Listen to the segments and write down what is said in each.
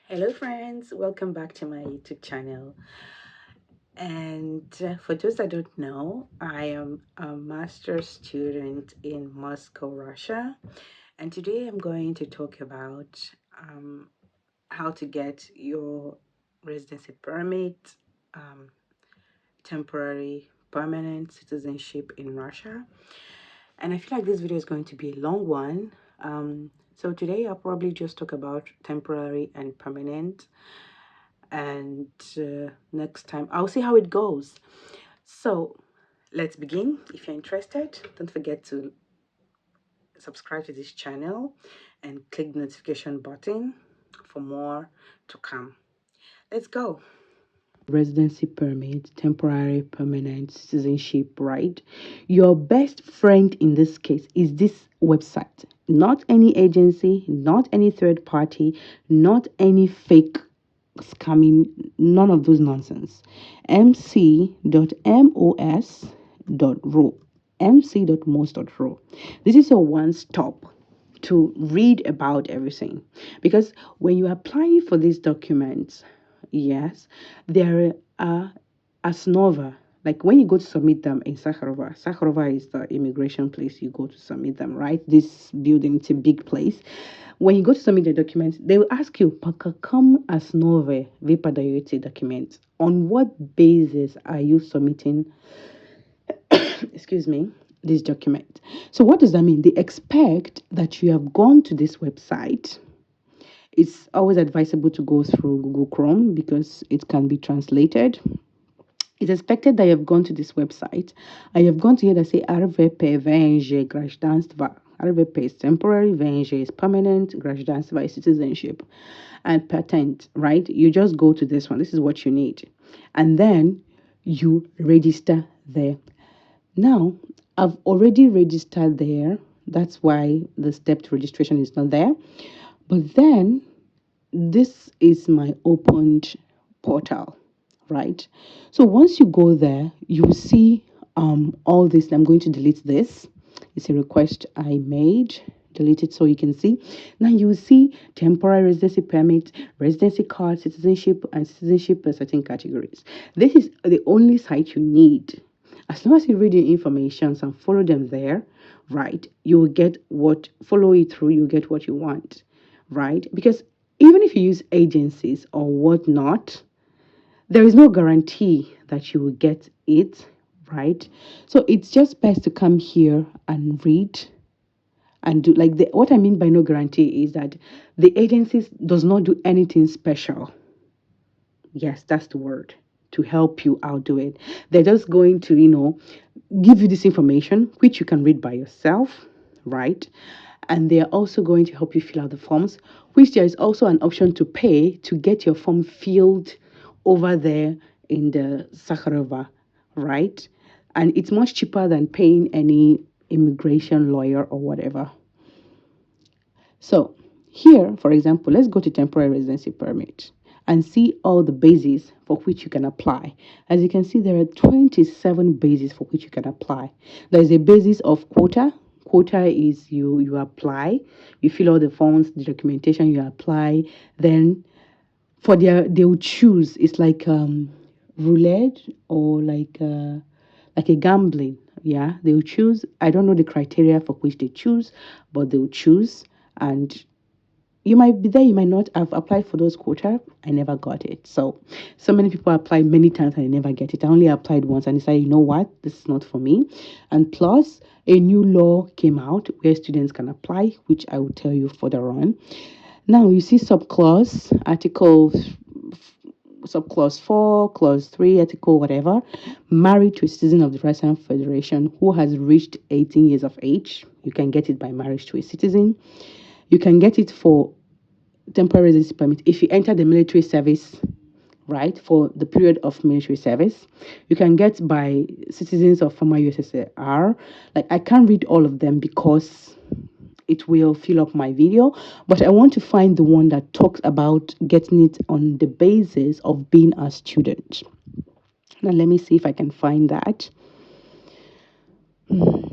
Hello, friends. Welcome back to my YouTube channel. And for those that don't know, I am a master's student in Moscow, Russia. And today I'm going to talk about how to get your residency permit, um, temporary, permanent citizenship in Russia. And I feel like this video is going to be a long one. So today I'll probably just talk about temporary and permanent, and next time I'll see how it goes. So let's begin. If you're interested, don't forget to subscribe to this channel and click the notification button for more to come. Let's go. Residency permit, temporary, permanent citizenship, right? Your best friend in this case is this website, not any agency, not any third party, not any fake scamming, none of those nonsense. mc.mos.ro. mc.mos.ro. This is a one stop to read about everything, because when you're applying for these documents, yes, there are as Nova. Like when you go to submit them in Sakharova is the immigration place you go to submit them, right? This building, it's a big place. When you go to submit the documents, they will ask you, Pakakam as Nove, Vipadayoti document. On what basis are you submitting, excuse me, this document? So what does that mean? They expect that you have gone to this website. It's always advisable to go through Google Chrome because it can be translated. It's expected that you have gone to this website and you have gone to here that say RVP VNG Grajdanstva. RVP is temporary, VNG is permanent, Grajdanstva is citizenship and patent, right? You just go to this one. This is what you need. And then you register there. Now, I've already registered there. That's why the step to registration is not there. But then this is my opened portal, right? So once you go there, you will see all this. I'm going to delete this. It's a request I made. Delete it so you can see. Now you will see temporary residency permit, residency card, citizenship, and citizenship for certain categories. This is the only site you need. As long as you read the information and follow them there, right, you will get what, follow it through, you get what you want, right? Because even if you use agencies or whatnot, there is no guarantee that you will get it, right? So it's just best to come here and read and do like what I mean by no guarantee is that the agencies does not do anything special. Yes, that's the word, to help you outdo it. They're just going to, give you this information, which you can read by yourself, right? And they're also going to help you fill out the forms, which there is also an option to pay to get your form filled over there in the Sakharova, right? And it's much cheaper than paying any immigration lawyer or whatever. So here, for example, let's go to temporary residency permit and see all the bases for which you can apply. As you can see, there are 27 bases for which you can apply. There is a basis of quota. Quota is you apply, you fill out the forms, the documentation, you apply. Then for they will choose. It's like roulette or like a gambling. Yeah, they will choose. I don't know the criteria for which they choose, but they will choose. And you might be there, you might not. Have applied for those quota. I never got it. So many people apply many times and I never get it. I only applied once and decided, you know what, this is not for me. And plus, a new law came out where students can apply, which I will tell you further on. Now you see subclause, article subclause 4, clause 3, article whatever, married to a citizen of the Russian Federation who has reached 18 years of age. You can get it by marriage to a citizen. You can get it for temporary residency permit if you enter the military service, right, for the period of military service. You can get by citizens of former USSR. Like, I can't read all of them because it will fill up my video, but I want to find the one that talks about getting it on the basis of being a student. Now let me see if I can find that.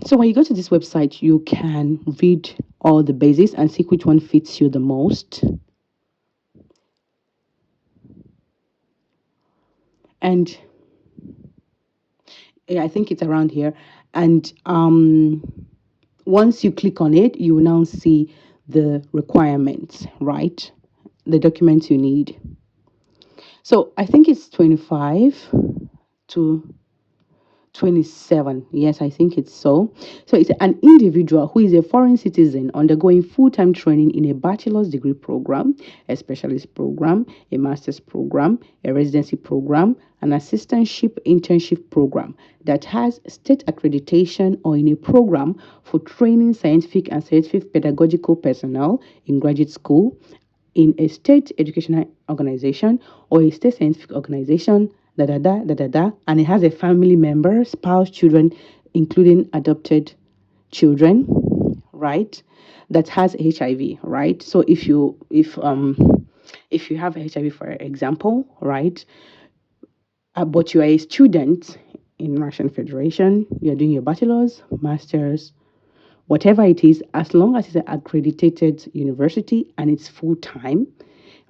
So when you go to this website, you can read all the bases and see which one fits you the most. And yeah, I think it's around here. And once you click on it, you will now see the requirements, right? The documents you need. So I think it's 25 to 27. Yes, I think it's so. So it's an individual who is a foreign citizen undergoing full time training in a bachelor's degree program, a specialist program, a master's program, a residency program, an assistantship internship program that has state accreditation or in a program for training scientific and scientific pedagogical personnel in graduate school in a state educational organization or a state scientific organization, and it has a family member, spouse, children, including adopted children, right? That has HIV, right? So if you have HIV, for example, right, but you are a student in Russian Federation, you're doing your bachelor's, master's, whatever it is, as long as it's an accredited university and it's full time,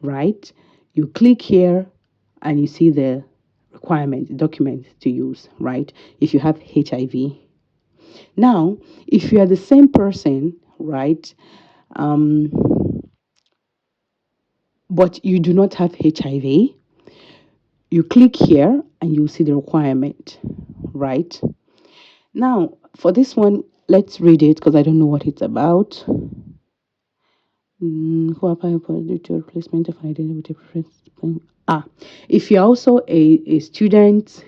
right? You click here and you see the requirement document to use, right? If you have HIV. Now, if you are the same person, right, um, but you do not have HIV, you click here and you see the requirement, right? Now, for this one, let's read it because I don't know what it's about. Who apply for the replacement of an identity with a preference. If you're also a student,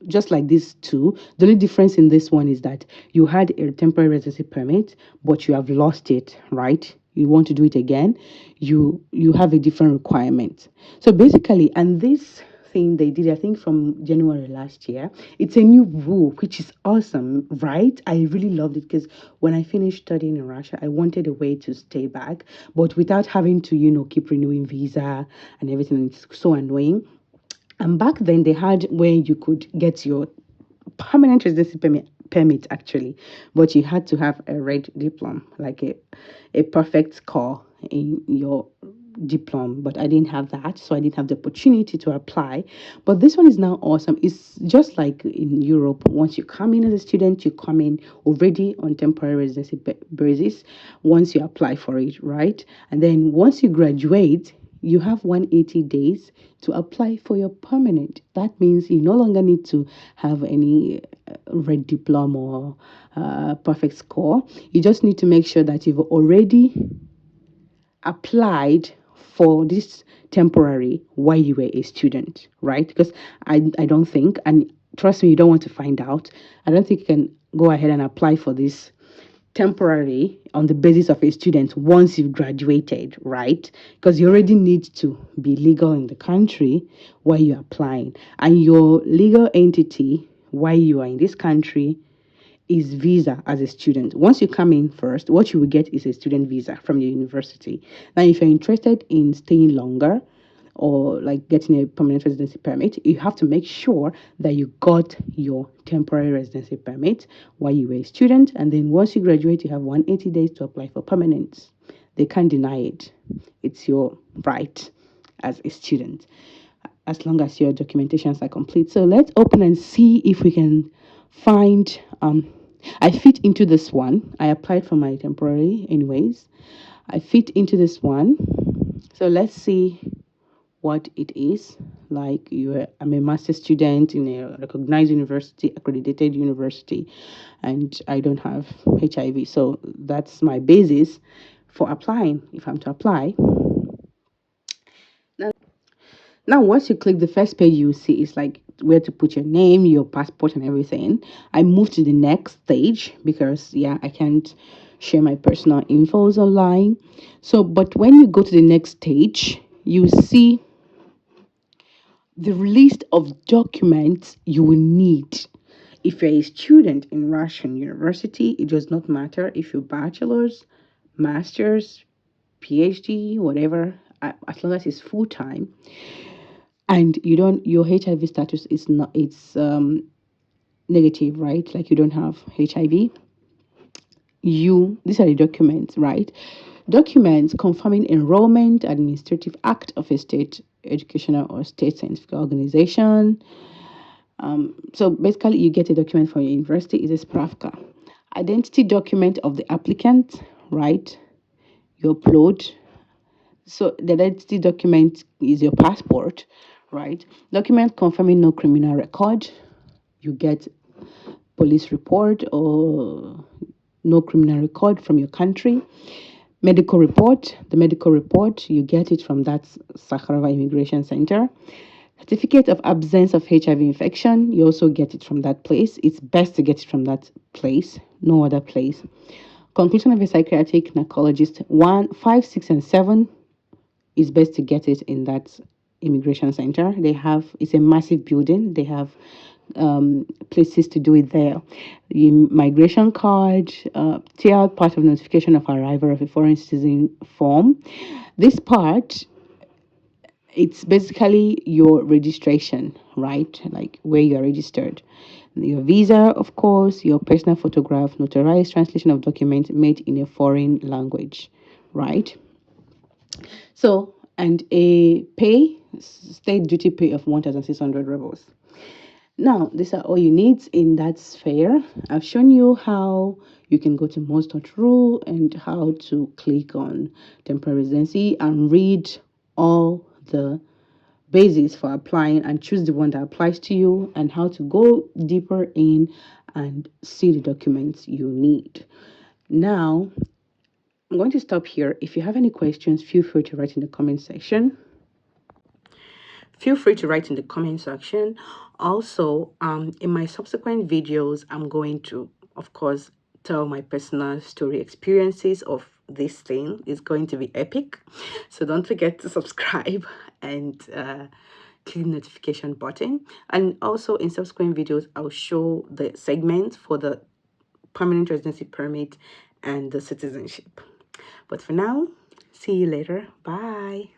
just like these two, the only difference in this one is that you had a temporary residency permit, but you have lost it, right? You want to do it again, you have a different requirement. So basically, and this thing they did, I think from January last year, it's a new rule, which is awesome, right? I really loved it because when I finished studying in Russia, I wanted a way to stay back, but without having to, keep renewing visa and everything. It's so annoying. And back then, they had where you could get your permanent residency permit actually, but you had to have a red diploma, like a perfect score in your diploma. But I didn't have that, so I didn't have the opportunity to apply. But this one is now awesome. It's just like in Europe. Once you come in as a student, you come in already on temporary residency basis. Once you apply for it, right, and then once you graduate, you have 180 days to apply for your permanent. That means you no longer need to have any red diploma or perfect score. You just need to make sure that you've already applied for this temporary while you were a student, right? Because I don't think, and trust me, you don't want to find out, I don't think you can go ahead and apply for this temporary on the basis of a student once you've graduated, right? Because you already need to be legal in the country while you're applying. And your legal entity while you are in this country is visa as a student. Once you come in first, what you will get is a student visa from your university. Now, if you're interested in staying longer or like getting a permanent residency permit, you have to make sure that you got your temporary residency permit while you were a student. And then once you graduate, you have 180 days to apply for permanence. They can't deny it. It's your right as a student, as long as your documentations are complete. So let's open and see if we can find I fit into this one. I applied for my temporary anyways. I fit into this one. So let's see what it is. Like I'm a master student in a recognized university, accredited university, and I don't have HIV. So that's my basis for applying if I'm to apply. Now, once you click the first page, you see it's like where to put your name, your passport, and everything. I moved to the next stage because, yeah, I can't share my personal infos online. So, but when you go to the next stage, you see the list of documents you will need. If you're a student in Russian university, it does not matter if you're bachelor's, master's, PhD, whatever, as long as it's full time and your HIV status is not, it's negative, right? Like you don't have HIV. These are the documents, right? Documents confirming enrollment, administrative act of a state educational or state scientific organization. So basically, you get a document from your university. It's a spravka. Identity document of the applicant, right? You upload. So the identity document is your passport, right? Document confirming no criminal record. You get police report or no criminal record from your country. Medical report. The medical report, you get it from that Sakharova Immigration Center. Certificate of absence of HIV infection, you also get it from that place. It's best to get it from that place, no other place. Conclusion of a psychiatric narcologist 1, 5, 6, and 7, it's best to get it in that immigration center. It's a massive building. They have places to do it there. The migration card, tear out part of notification of arrival of a foreign citizen form. This part, it's basically your registration, right? Like where you're registered. Your visa, of course, your personal photograph, notarized translation of documents made in a foreign language, right? So, and a state duty pay of 1,600 rubles. Now, these are all you need in that sphere. I've shown you how you can go to most.ru and how to click on temporary residency and read all the basics for applying and choose the one that applies to you and how to go deeper in and see the documents you need. Now, I'm going to stop here. If you have any questions, feel free to write in the comment section. Also, in my subsequent videos, I'm going to, of course, tell my personal story experiences of this thing. It's going to be epic. So don't forget to subscribe and click the notification button. And also in subsequent videos, I'll show the segments for the permanent residency permit and the citizenship. But for now, see you later. Bye.